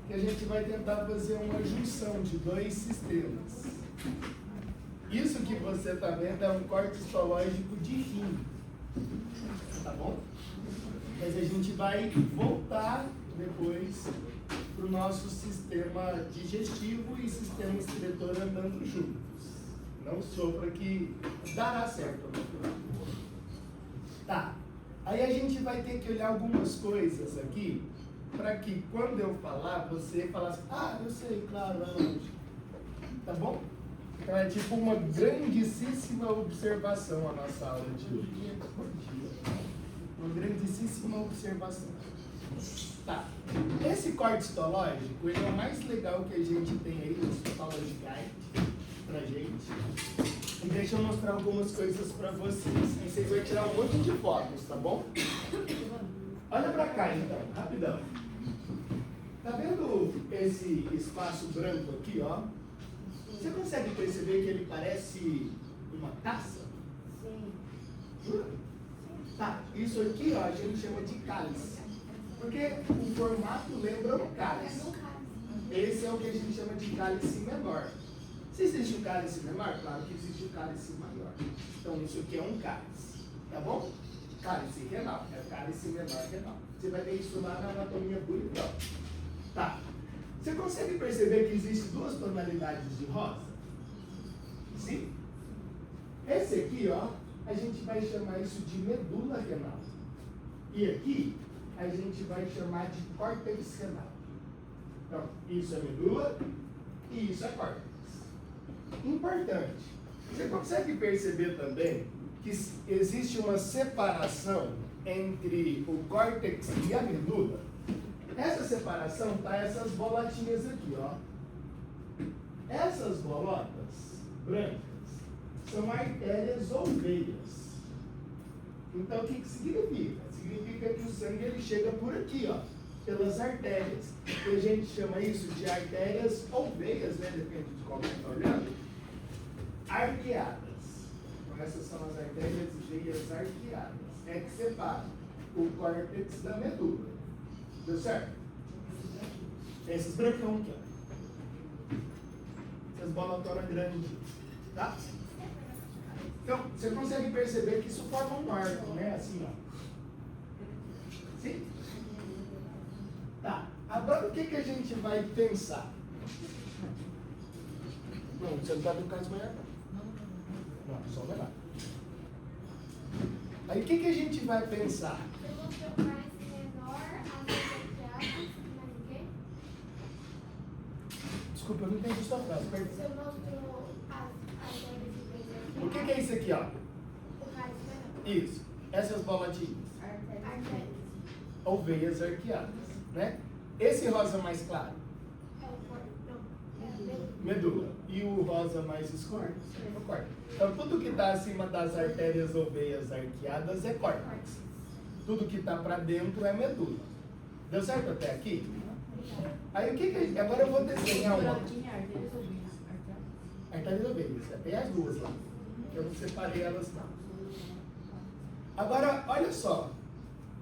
que a gente vai tentar fazer uma junção de dois sistemas. Isso que você está vendo é um corte histológico de rim, tá bom? Mas a gente vai voltar depois para o nosso sistema digestivo e sistema excretor andando juntos. Não sopra que dará certo no final. Tá, aí a gente vai ter que olhar algumas coisas aqui para que quando eu falar, você falasse, ah, eu sei, claro, é lógico. Tá bom? Então é tipo uma grandíssima observação a nossa aula de hoje. Uma grandíssima observação. Tá. Esse corte histológico, ele é o mais legal que a gente tem aí no Histology Guide pra gente. E deixa eu mostrar algumas coisas pra vocês. E vocês vão tirar um monte de fotos, tá bom? Olha pra cá então, rapidão. Tá vendo esse espaço branco aqui, ó? Você consegue perceber que ele parece uma taça? Sim. Jura? Tá, isso aqui, ó, a gente chama de cálice. Porque o formato lembra um cálice. Esse é o que a gente chama de cálice menor. Se existe um cálice menor, claro que existe um cálice maior. Então isso aqui é um cálice, tá bom? Cálice renal, é cálice menor renal. Você vai ver isso lá na anatomia bucal. Tá. Você consegue perceber que existem duas tonalidades de rosa? Sim? Esse aqui, ó, a gente vai chamar isso de medula renal. E aqui, a gente vai chamar de córtex renal. Então, isso é medula e isso é córtex. Importante. Você consegue perceber também que existe uma separação entre o córtex e a medula? Essa separação tá essas bolotinhas aqui, ó. Essas bolotas brancas são artérias ou veias. Então, o que significa? Significa que o sangue ele chega por aqui, ó, pelas artérias. E a gente chama isso de artérias ou veias, né? Depende de como você está olhando. Arqueadas. Então, essas são as artérias e veias arqueadas. É que separa o córtex da medula. Deu certo? Esses brancão aqui, ó. Essas bolotonas grandes, tá? Então, você consegue perceber que isso forma um arco, né? Assim, ó. Sim? Tá. Agora, o que a gente vai pensar? Não, você não tá vendo o caso maior, não. Não, só menor. Aí, o que a gente vai pensar? Desculpa, eu não entendi sua frase. Você mostrou as O que é isso aqui, ó? o cálice menor. Isso. Essas bolotinhas. Artérias. Ou veias arqueadas, né? Esse rosa mais claro? É o corpo. Não. É a medula. Medula. E o rosa mais escuro? É o córtex. Então, tudo que está acima das artérias ou veias arqueadas é córtex. Tudo que está para dentro é medula. Deu certo até aqui? Aí o que agora eu vou desenhar uma. Artérias ou veias. Tem as duas lá. Eu não separei elas não. Agora, olha só.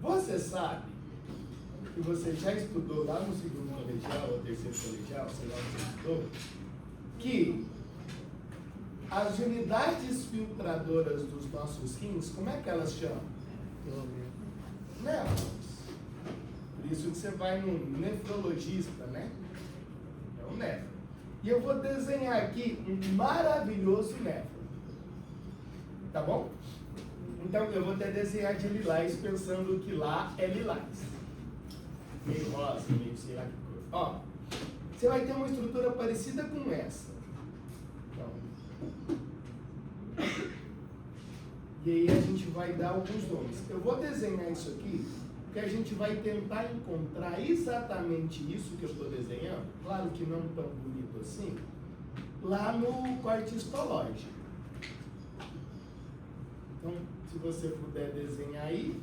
Você sabe que você já estudou lá no segundo colegial ou terceiro colegial, sei lá onde você estudou, que as unidades filtradoras dos nossos rins, como é que elas chamam? Néfrons. Por isso que você vai num nefrologista, né? É um néfron. E eu vou desenhar aqui um maravilhoso néfron. Tá bom? Então eu vou até desenhar de lilás, pensando que lá é lilás. Meio rosa, meio sei lá que cor. Ó, você vai ter uma estrutura parecida com essa. Então, e aí a gente vai dar alguns nomes. Eu vou desenhar isso aqui, porque a gente vai tentar encontrar exatamente isso que eu estou desenhando, claro que não tão bonito assim, lá no corte histológico. Então, se você puder desenhar aí,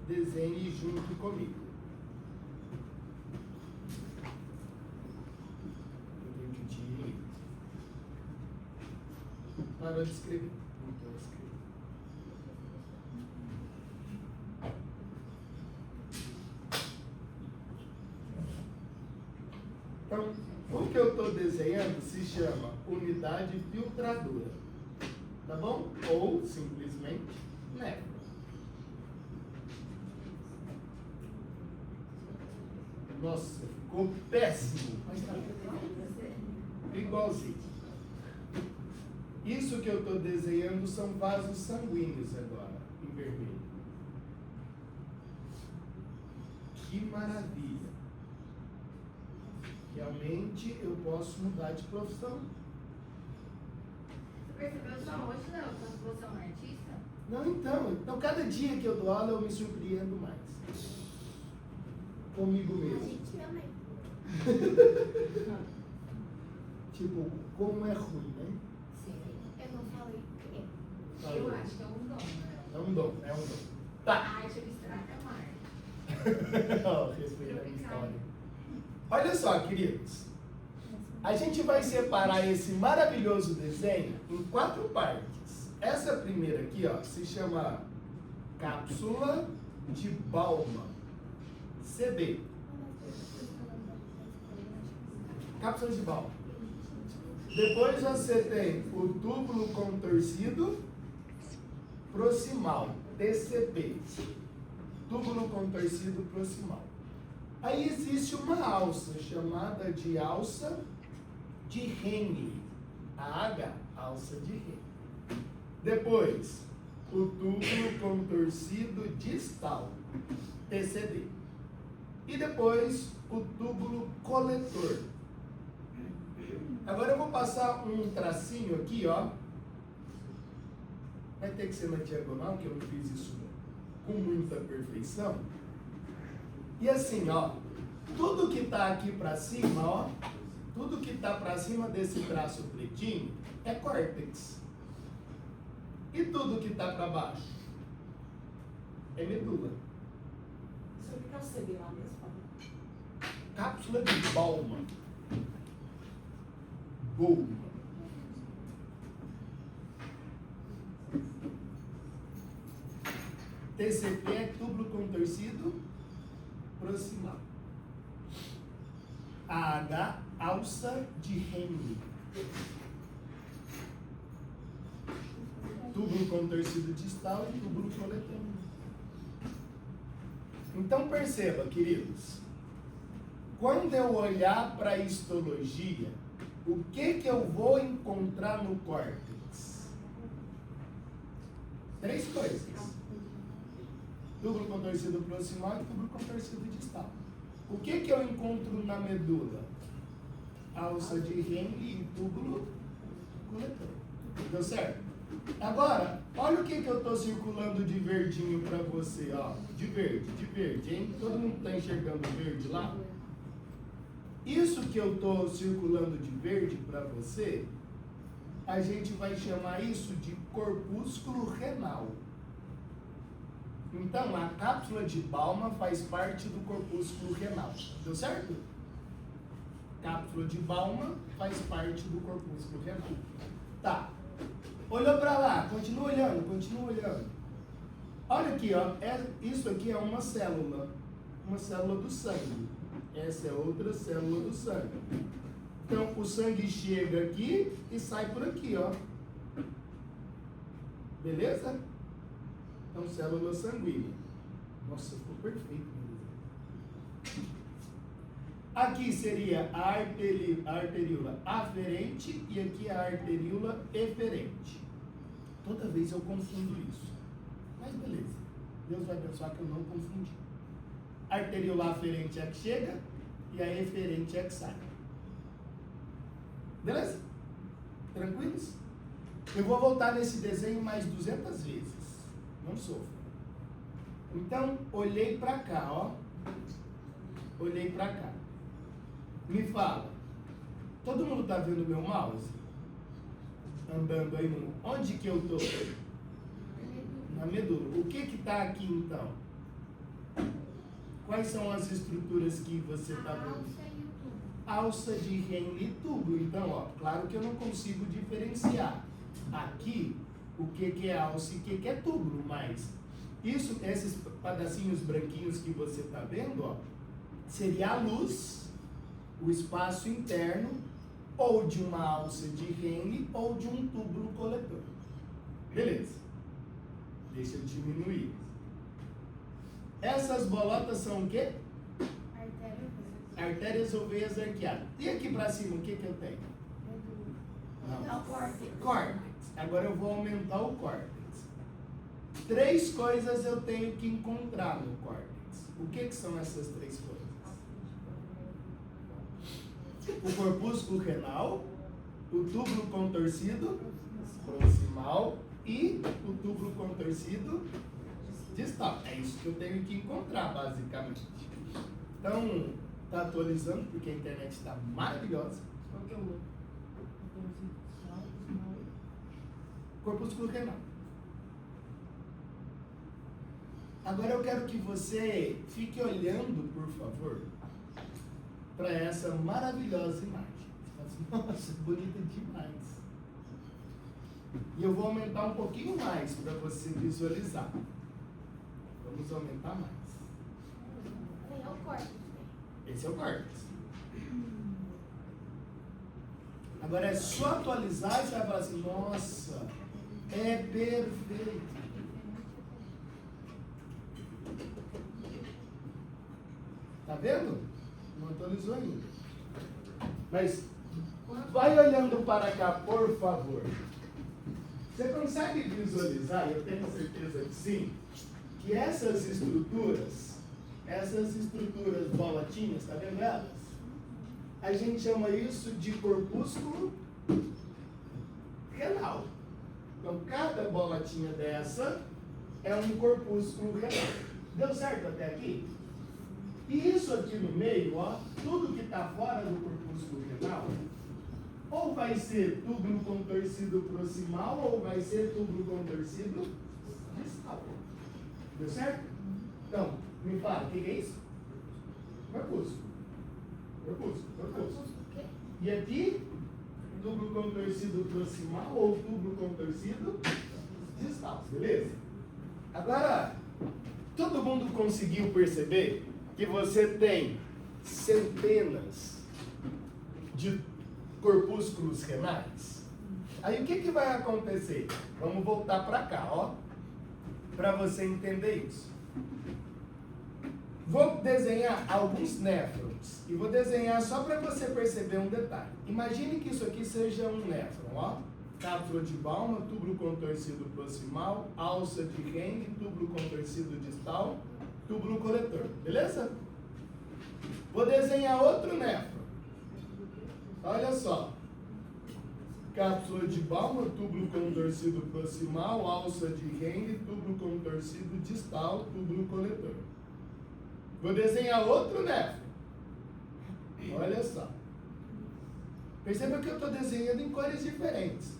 desenhe junto comigo. Entendi. Parou de escrever. Então, escrever. Então, o que eu estou desenhando se chama unidade filtradora, tá bom? Ou simplesmente névoa. Nossa, ficou péssimo, mas tá igualzinho. Isso que eu estou desenhando são vasos sanguíneos agora, em vermelho. Que maravilha! Realmente eu posso mudar de profissão. Você percebeu só hoje, Léo, quando você é um artista? Não, então cada dia que eu dou aula eu me surpreendo mais. Comigo A mesmo. gente também. Tipo, como é ruim, né? Sim. Eu não falei que é. Eu acho que é um dom, né? É um dom, é um dom. A Tá. arte abstrata é uma arte. Ó, respeita a minha história. Olha só, queridos. A gente vai separar esse maravilhoso desenho em 4 partes. Essa primeira aqui, ó, se chama cápsula de Bauman. CB. Cápsula de Bauman. Depois você tem o túbulo contorcido proximal, TCP. Túbulo contorcido proximal. Aí existe uma alça chamada de alça de Henle. AH, alça de Henle. Depois, o túbulo contorcido distal, TCD. E depois, o túbulo coletor. Agora eu vou passar um tracinho aqui, ó. Vai ter que ser na diagonal, que eu não fiz isso com muita perfeição. E assim, ó, tudo que tá aqui pra cima, ó, tudo que tá pra cima desse traço pretinho é córtex. E tudo que tá pra baixo é medula. Sobre o que é o CB lá mesmo? Cápsula de Bauman. Bauman. TCP é túbulo contorcido proximal. AH, alça de Henle. Túbulo contorcido distal e túbulo coletor. Então perceba, queridos, quando eu olhar para a histologia, o que eu vou encontrar no córtex? 3 coisas. Túbulo contorcido proximal e túbulo contorcido distal. O que eu encontro na medula? Alça de Henle e túbulo coletor. Deu certo? Agora, olha o que eu estou circulando de verdinho para você, ó. De verde, hein? Todo mundo está enxergando verde lá? Isso que eu estou circulando de verde para você, a gente vai chamar isso de corpúsculo renal. Então, a cápsula de Bauman faz parte do corpúsculo renal. Deu certo? Cápsula de Bauman faz parte do corpúsculo renal. Tá. Olhou para lá, continua olhando. Olha aqui, ó. Isso aqui é uma célula do sangue. Essa é outra célula do sangue. Então, o sangue chega aqui e sai por aqui, ó. Beleza? Então, célula sanguínea. Nossa, ficou perfeito. Aqui seria a arteríola aferente e aqui a arteríola eferente. Toda vez eu confundo isso. Mas beleza. Deus vai abençoar que eu não confundi. A arteríola aferente é a que chega e a eferente é a que sai. Beleza? Tranquilos? Eu vou voltar nesse desenho mais 200 vezes. Não sofra. Então, olhei para cá, ó. Olhei para cá. Me fala. Todo mundo tá vendo meu mouse? Andando aí no... Onde que eu tô? Na medula. O que tá aqui, então? Quais são as estruturas que você tá vendo? Alça de Henle e túbulo. Então, ó, claro que eu não consigo diferenciar aqui o que é alça e o que é túbulo, mas isso, esses pedacinhos branquinhos que você tá vendo, ó, seria a luz o espaço interno ou de uma alça de Henle ou de um túbulo coletor. Beleza. Deixa eu diminuir. Essas bolotas são o quê? Artéria. Artérias ou veias arqueadas. E aqui pra cima, o que que eu tenho? É o córtex. Córtex. Agora eu vou aumentar o córtex. 3 coisas eu tenho que encontrar no córtex. O que que são essas 3 coisas? O corpúsculo renal, o túbulo contorcido proximal e o túbulo contorcido distal. É isso que eu tenho que encontrar, basicamente. Então, tá atualizando porque a internet está maravilhosa. Qual que é o Corpúsculo renal. Agora eu quero que você fique olhando, por favor, para essa maravilhosa imagem. Você fala assim, nossa, bonita demais. E eu vou aumentar um pouquinho mais para você visualizar. Vamos aumentar mais. É o córtex. Esse é o córtex. Agora é só atualizar e você vai falar assim, nossa, é perfeito. Tá vendo? Não atualizou ainda. Mas vai olhando para cá, por favor. Você consegue visualizar, eu tenho certeza que sim, que essas estruturas bolotinhas, tá vendo elas? A gente chama isso de corpúsculo renal. Então, cada bolotinha dessa é um corpúsculo renal. Deu certo até aqui? E isso aqui no meio, ó, tudo que está fora do corpúsculo renal, ou vai ser túbulo contorcido proximal, ou vai ser túbulo contorcido distal. Deu certo? Então, me fala, o que é isso? Corpúsculo. Corpúsculo. E aqui, túbulo contorcido proximal ou túbulo contorcido distal, beleza? Agora, todo mundo conseguiu perceber que você tem centenas de corpúsculos renais? Aí o que que vai acontecer? Vamos voltar para cá, ó, para você entender isso. Vou desenhar alguns néfrons e vou desenhar só para você perceber um detalhe. Imagine que isso aqui seja um néfron, ó. Cápsula de Bauman, túbulo contorcido proximal, alça de Henle, túbulo contorcido distal, túbulo coletor, beleza? Vou desenhar outro néfron. Olha só. Cápsula de Bauman, túbulo contorcido proximal, alça de Henle, túbulo contorcido distal, túbulo coletor. Vou desenhar outro néfron. Olha só. Perceba que eu estou desenhando em cores diferentes.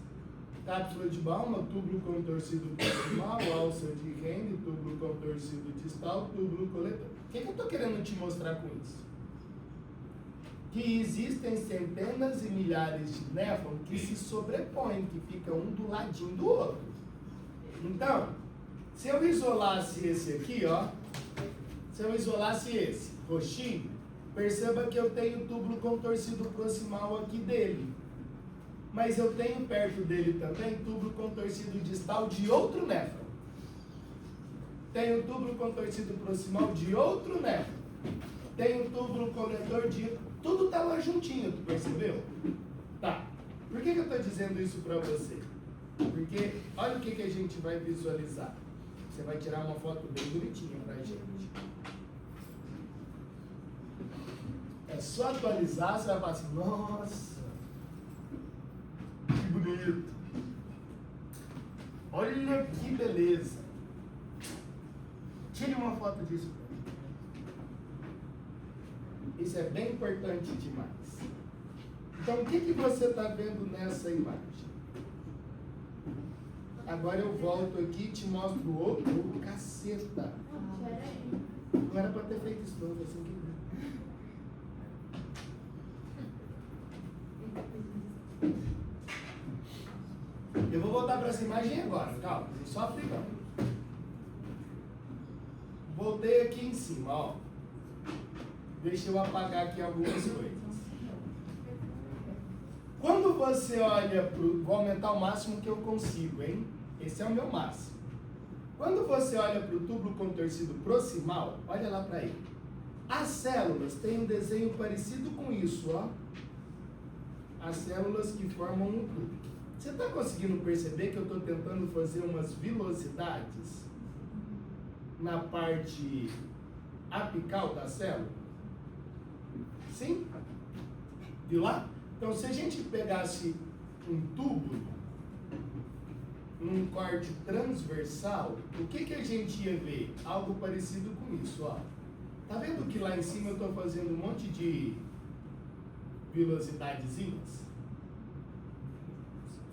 Cápsula de Bauman, túbulo contorcido proximal, alça de Henle, túbulo contorcido distal, túbulo coletor. O que eu estou querendo te mostrar com isso? Que existem centenas e milhares de néfrons que se sobrepõem, que ficam um do ladinho do outro. Então, se eu isolasse esse aqui, ó, se eu isolasse esse roxinho, perceba que eu tenho túbulo contorcido proximal aqui dele. Mas eu tenho perto dele também túbulo contorcido distal de outro néfron. Tenho túbulo contorcido proximal de outro néfron. Tenho túbulo coletor de... Tudo está lá juntinho, tu percebeu? Tá. Por que eu estou dizendo isso para você? Porque olha o que a gente vai visualizar. Você vai tirar uma foto bem bonitinha pra gente. É só atualizar, você vai falar assim, nossa, que bonito. Olha que beleza. Tire uma foto disso. Isso é bem importante demais. Então, o que você está vendo nessa imagem? Agora eu volto aqui e te mostro o outro. Caceta! Não era para ter feito isso, não, assim que... Eu vou voltar para essa imagem agora, calma, não sofre não. Voltei aqui em cima, ó. Deixa eu apagar aqui algumas coisas. você olha vou aumentar o máximo que eu consigo, hein? Esse é o meu máximo. Quando você olha para o túbulo contorcido proximal, olha lá para ele. As células têm um desenho parecido com isso, ó. As células que formam um tubo. Você está conseguindo perceber que eu estou tentando fazer umas vilosidades na parte apical da célula? Sim? Viu lá? Então, se a gente pegasse um tubo num corte transversal, o que a gente ia ver? Algo parecido com isso, ó. Tá vendo que lá em cima eu estou fazendo um monte de vilosidadezinhas?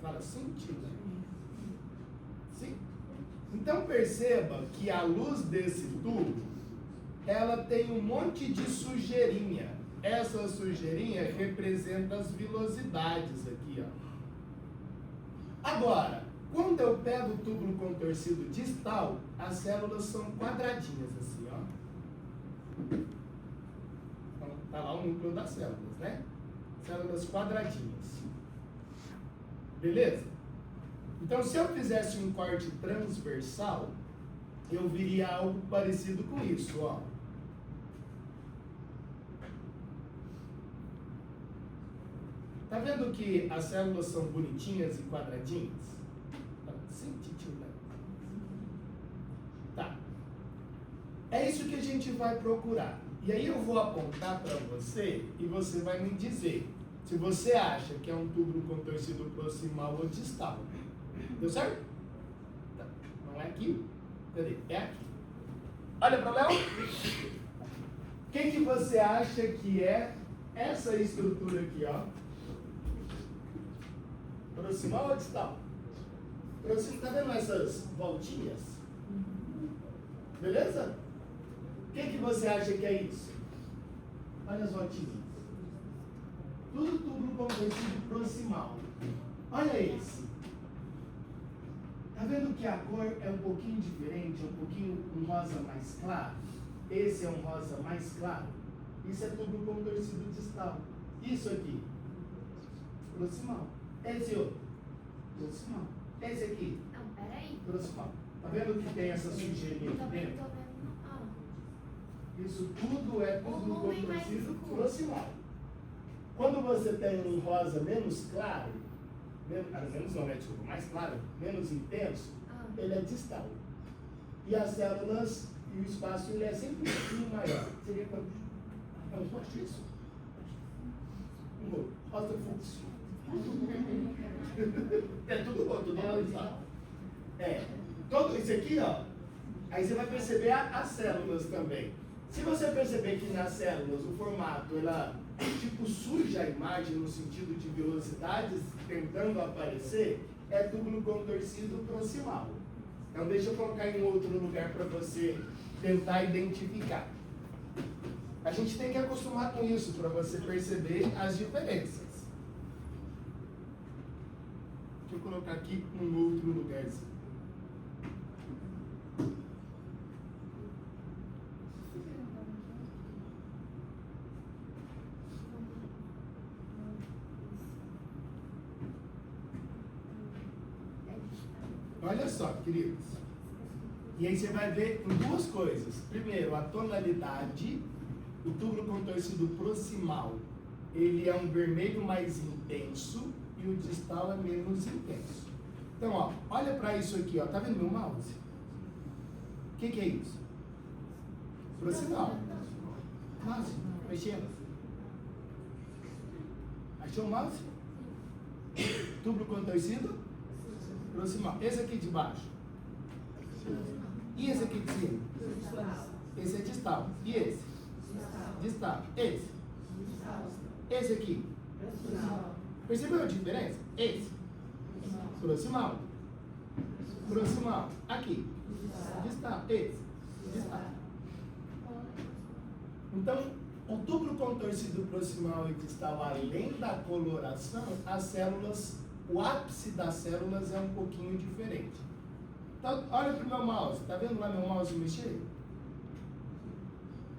Fala sim, tio? Sim? Então perceba que a luz desse tubo, ela tem um monte de sujeirinha. Essa sujeirinha representa as vilosidades aqui, ó. Agora, quando eu pego o túbulo contorcido distal, as células são quadradinhas assim, ó. Então, tá lá o núcleo das células, né? Células quadradinhas. Beleza? Então, se eu fizesse um corte transversal, eu viria algo parecido com isso, ó. Tá vendo que as células são bonitinhas e quadradinhas? Sim, tio, né? Tá. É isso que a gente vai procurar. E aí eu vou apontar para você e você vai me dizer se você acha que é um túbulo contorcido proximal ou distal. Deu certo? Tá. Não é aqui? Cadê? É aqui. Olha para o Léo. O que você acha que é essa estrutura aqui, ó? Proximal ou distal? Proximal, tá vendo essas voltinhas? Beleza? O que você acha que é isso? Olha as voltinhas. Tudo túbulo contorcido proximal. Olha esse. Tá vendo que a cor é um pouquinho diferente, um pouquinho um rosa mais claro? Esse é um rosa mais claro. Isso é túbulo contorcido distal. Isso aqui, proximal. Esse outro, proximal. Esse aqui, Não, peraí. proximal. Tá vendo que tem essa sujeirinha aqui Também dentro? tô vendo. Ah. Isso tudo é túbulo Volume mais contorcido escuro. proximal. Quando você tem um rosa menos claro, menos não, né, desculpa, mais claro, menos intenso, ele é distal. E as células e o espaço ele é sempre um pouquinho maior. Seria quanto? Não, mostra isso. Rosa fluxo. É tudo bom, tudo organizado. Todo isso aqui, ó. Aí você vai perceber as células também. Se você perceber que nas células o formato, ela tipo suja a imagem no sentido de velocidades tentando aparecer, é túbulo contorcido proximal. Então deixa eu colocar em outro lugar para você tentar identificar. A gente tem que acostumar com isso para você perceber as diferenças. Deixa eu colocar aqui um outro lugarzinho. Olha só, queridos. E aí você vai ver duas coisas. Primeiro, a tonalidade. O túbulo contorcido proximal, ele é um vermelho mais intenso e o distal é menos intenso. Então, ó, olha para isso aqui, ó. Tá vendo meu mouse? O que é isso? Proximal. Mouse, mexendo. Achou o mouse? Túbulo contorcido? Proximal. Esse aqui de baixo? E esse aqui de cima? Esse é distal. E esse? Distal. Esse? Esse aqui? Percebeu a diferença? Esse? Proximal. Proximal. Aqui? Distal. Esse? Distal. Então, o túbulo contorcido proximal e distal, além da coloração, as células, o ápice das células é um pouquinho diferente. Então, olha para o meu mouse. Tá vendo lá meu mouse mexer?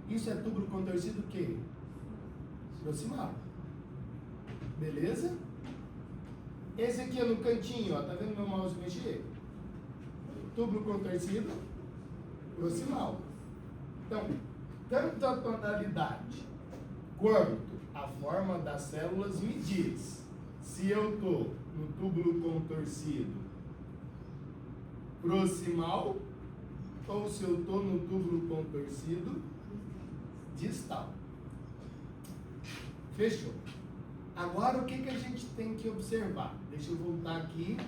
Isso é túbulo contorcido o quê? Proximal. Beleza? Esse aqui é no cantinho, ó, tá vendo meu mouse mexer? Túbulo contorcido proximal. Então, tanto a tonalidade quanto a forma das células me diz se eu estou no túbulo contorcido proximal ou se eu estou no túbulo contorcido distal. Fechou. Agora o que a gente tem que observar? Deixa eu voltar aqui pra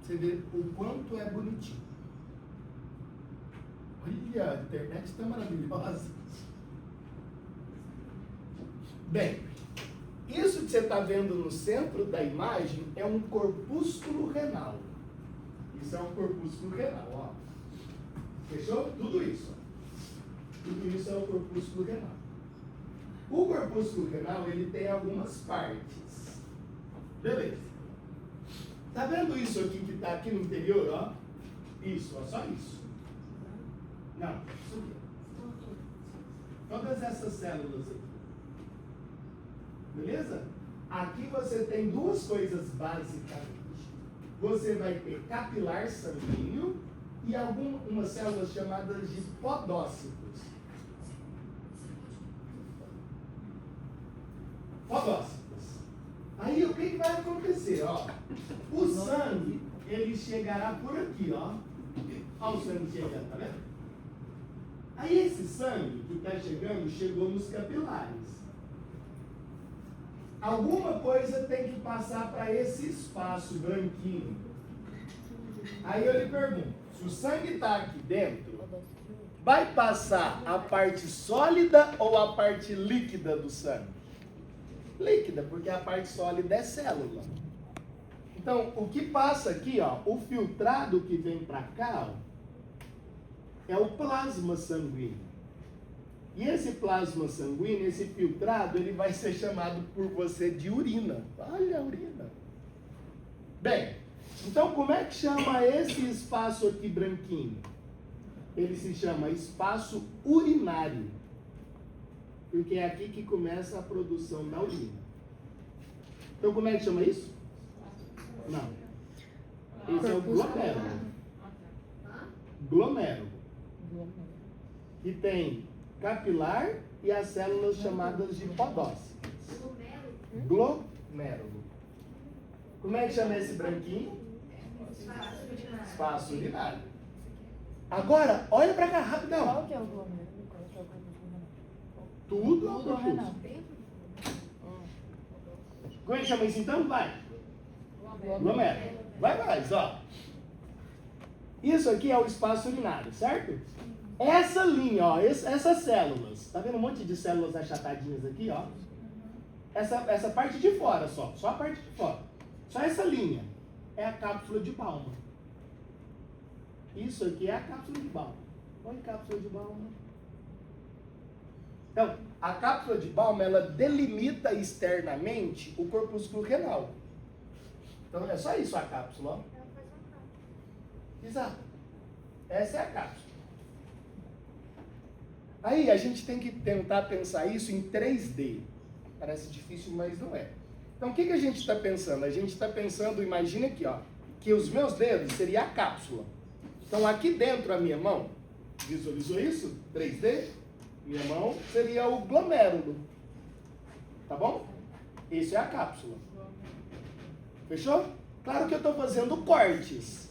você ver o quanto é bonitinho. Olha, a internet está maravilhosa. Bem, isso que você está vendo no centro da imagem é um corpúsculo renal. Isso é um corpúsculo renal, ó. Fechou? Tudo isso. Tudo isso é o corpúsculo renal. O corpúsculo renal, ele tem algumas partes. Beleza. Tá vendo isso aqui que está aqui no interior, ó? Isso, ó, só isso. Não, isso aqui. Todas essas células aqui. Beleza? Aqui você tem duas coisas basicamente. Você vai ter capilar sanguíneo e algumas células chamadas de podócitos. Podócitos. Aí o que vai acontecer? Ó? O sangue, ele chegará por aqui, ó. Olha o sangue chegando, tá vendo? Aí esse sangue que está chegando, chegou nos capilares. Alguma coisa tem que passar para esse espaço branquinho. Aí eu lhe pergunto, se o sangue está aqui dentro, vai passar a parte sólida ou a parte líquida do sangue? Líquida, porque a parte sólida é célula. Então, o que passa aqui, ó, o filtrado que vem para cá, ó, é o plasma sanguíneo. E esse plasma sanguíneo, esse filtrado, ele vai ser chamado por você de urina. Olha a urina. Bem, então como é que chama esse espaço aqui branquinho? Ele se chama espaço urinário. Porque é aqui que começa a produção da urina. Então como é que chama isso? Não. Esse é o glomérulo. Glomérulo. Que tem capilar e as células chamadas de podócitos. Glomérulo. Como é que chama esse branquinho? Espaço urinário. Agora, olha pra cá, rapidão. Qual que é o glomérulo? Tudo Tudo renal. Como é que chama isso então? Vai. Glomérulo. Vai mais, ó. Isso aqui é o espaço urinário, certo? Essa linha, ó, essas células, tá vendo um monte de células achatadinhas aqui, ó? Essa parte de fora só a parte de fora. Só essa linha é a cápsula de Bowman. Isso aqui é a cápsula de Bowman. Olha a cápsula de Bowman. Então, a cápsula de Bowman, ela delimita externamente o corpúsculo renal. Então, é só isso a cápsula, ó. Exato. Essa é a cápsula. Aí a gente tem que tentar pensar isso em 3D. Parece difícil, mas não é. Então o que a gente está pensando? A gente está pensando, imagina aqui, ó, que os meus dedos seria a cápsula. Então aqui dentro a minha mão, visualizou isso? 3D? Minha mão seria o glomérulo. Tá bom? Isso é a cápsula. Fechou? Claro que eu estou fazendo cortes.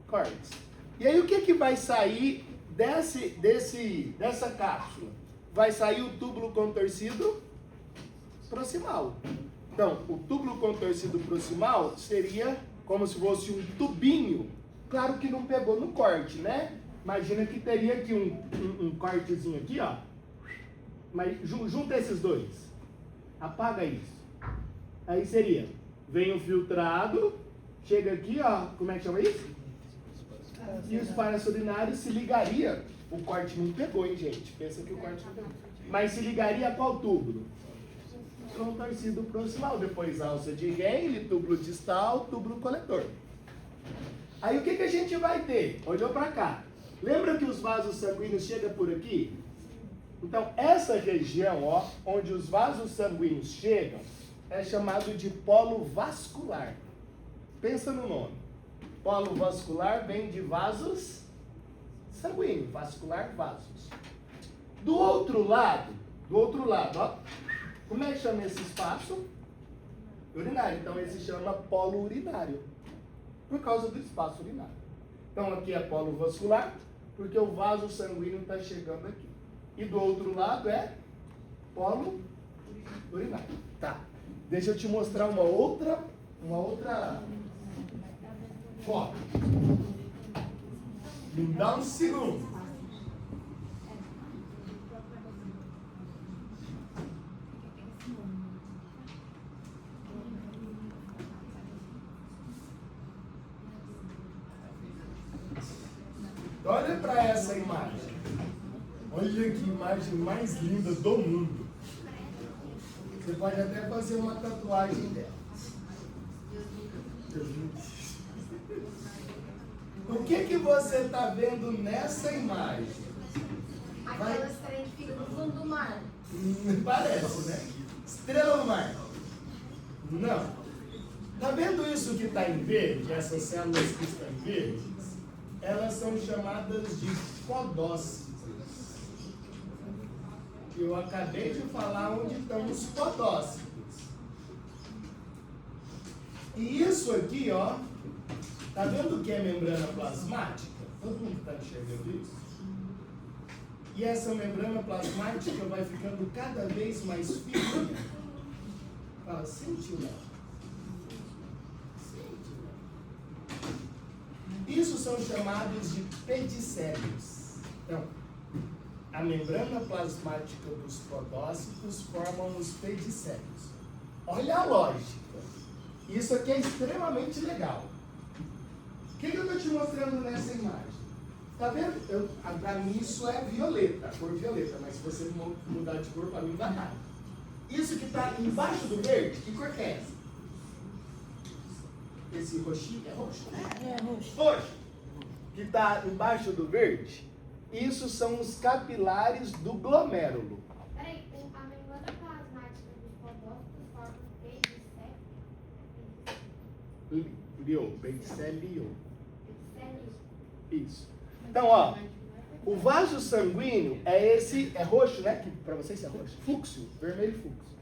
Cortes. E aí o que vai sair dessa cápsula? Vai sair o túbulo contorcido proximal. Então, o túbulo contorcido proximal seria como se fosse um tubinho. Claro que não pegou no corte, né? Imagina que teria aqui um cortezinho aqui, ó. Mas junta esses dois. Apaga isso. Aí seria, vem o filtrado, chega aqui, ó. Como é que chama isso? E os paraços urinários se ligaria. O corte não pegou, hein, gente? Pensa que o corte não pegou. Mas se ligaria a qual túbulo? Contorcido proximal. Depois alça de Henle, túbulo distal, túbulo coletor. Aí o que a gente vai ter? Olhou para cá. Lembra que os vasos sanguíneos chegam por aqui? Então, essa região, ó, onde os vasos sanguíneos chegam, é chamado de polo vascular. pensa no nome. Polo vascular vem de vasos sanguíneos, vascular, vasos. Do outro lado, ó, como é que chama esse espaço? Urinário. Então esse chama polo urinário, por causa do espaço urinário. Então aqui é polo vascular, porque o vaso sanguíneo está chegando aqui. E do outro lado é polo urinário. Tá. Deixa eu te mostrar uma outra foto. Me dá um segundo. Olha para essa imagem. Olha que imagem mais linda do mundo. Você pode até fazer uma tatuagem dela. O que você está vendo nessa imagem? Aquelas trem que ficam no fundo do mar. Parece, né? Estrela no mar. Não. Tá vendo isso que está em verde? Essas células que estão em verde? Elas são chamadas de podócitos. Eu acabei de falar onde estão os podócitos. E isso aqui, ó, tá vendo o que é membrana plasmática? Todo mundo está enxergando isso? E essa membrana plasmática vai ficando cada vez mais fina. Fala, sentiu, não? Isso são chamados de pedicélios. Então, a membrana plasmática dos podócitos formam os pedicélios. Olha a lógica. Isso aqui é extremamente legal. O que eu estou te mostrando nessa imagem? Tá vendo? Para mim isso é violeta, cor violeta, mas se você mudar de cor, para mim não dá nada. Isso que está embaixo do verde, que cor que é essa? Esse roxinho é roxo? É roxo. Roxo. Que está embaixo do verde, isso são os capilares do glomérulo. Peraí, a membrana plasmática dos podócitos forma Pedicélio. Isso. Então, ó, o vaso sanguíneo é esse, é roxo, né? Que para vocês é roxo? Fluxo, vermelho fluxo.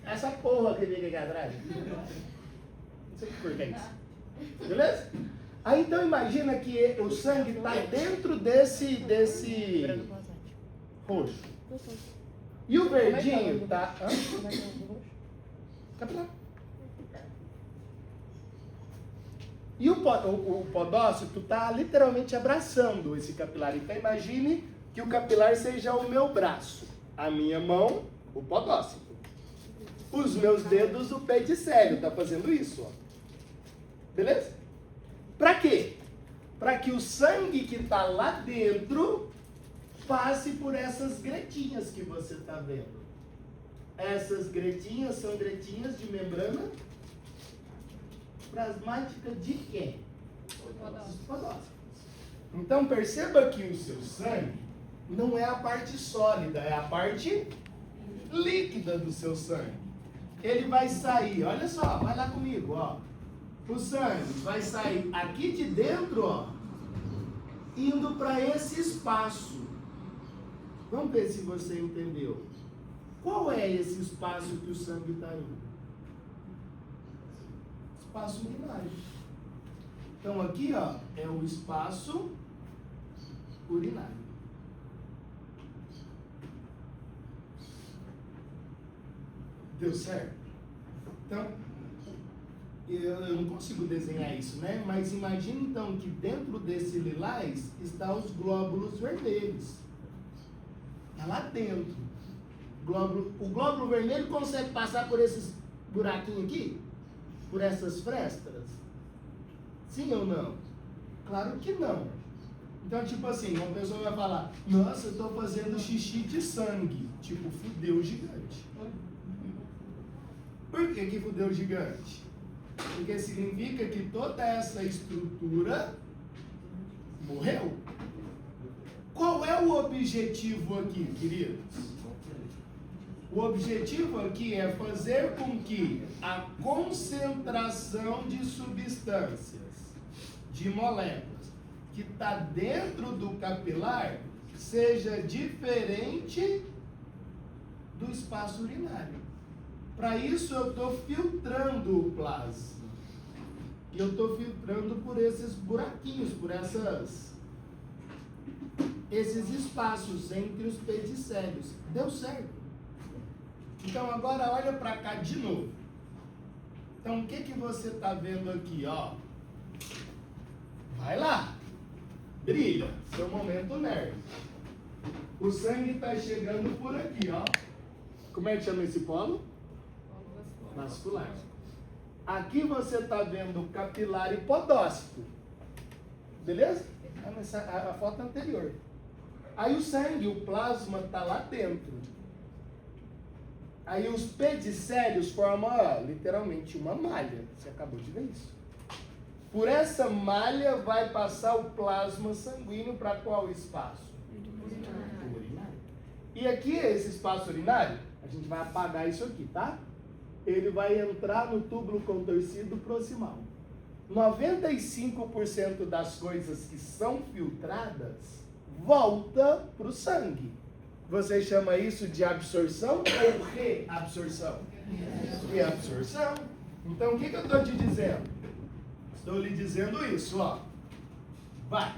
Essa porra que fica aqui atrás. Não sei que cor que é isso. Beleza? Aí então imagina que o sangue está dentro desse roxo. E o verdinho tá. Capilar. E o podócito está literalmente abraçando esse capilar. Então imagine que o capilar seja o meu braço, a minha mão, o podócito. Os meus dedos, o pedicélio. Tá fazendo isso, ó. Beleza? Para quê? Para que o sangue que está lá dentro passe por essas gretinhas que você está vendo. Essas gretinhas são gretinhas de membrana plasmática de quem? Podócitos. Então perceba que o seu sangue não é a parte sólida, é a parte líquida do seu sangue. Ele vai sair, olha só, vai lá comigo, ó. O sangue vai sair aqui de dentro, ó, indo para esse espaço. Vamos ver se você entendeu. Qual é esse espaço que o sangue está indo? Espaço urinário. Então aqui, ó, é o espaço urinário. Deu certo? Então, eu não consigo desenhar isso, né? Mas imagine então que dentro desse lilás estão os glóbulos vermelhos. Está lá dentro. O glóbulo vermelho consegue passar por esses buraquinhos aqui? Por essas frestas? Sim ou não? Claro que não. Então, tipo assim, uma pessoa vai falar: nossa, eu estou fazendo xixi de sangue. Tipo, fudeu gigante. Por que fudeu gigante? Porque significa que toda essa estrutura morreu. Qual é o objetivo aqui, queridos? O objetivo aqui é fazer com que a concentração de substâncias, de moléculas, que está dentro do capilar, seja diferente do espaço urinário. Para isso eu estou filtrando o plasma. E eu estou filtrando por esses buraquinhos, por esses espaços entre os pedicélios. Deu certo. Então agora olha para cá de novo. Então o que você está vendo aqui, ó? Vai lá. Brilha. Seu momento nerd. O sangue está chegando por aqui, ó. Como é que chama esse polo? Vascular. Aqui você está vendo o capilar hipodócito. Beleza? A foto anterior. Aí o sangue, o plasma está lá dentro. Aí os pedicélios formam, ó, literalmente uma malha. Você acabou de ver isso. Por essa malha vai passar o plasma sanguíneo para qual espaço? Urinário. E aqui, esse espaço urinário, a gente vai apagar isso aqui, tá? Ele vai entrar no túbulo contorcido proximal. 95% das coisas que são filtradas volta para o sangue. Você chama isso de absorção ou reabsorção? Reabsorção. Então, o que eu estou te dizendo? Estou lhe dizendo isso, ó. Vai.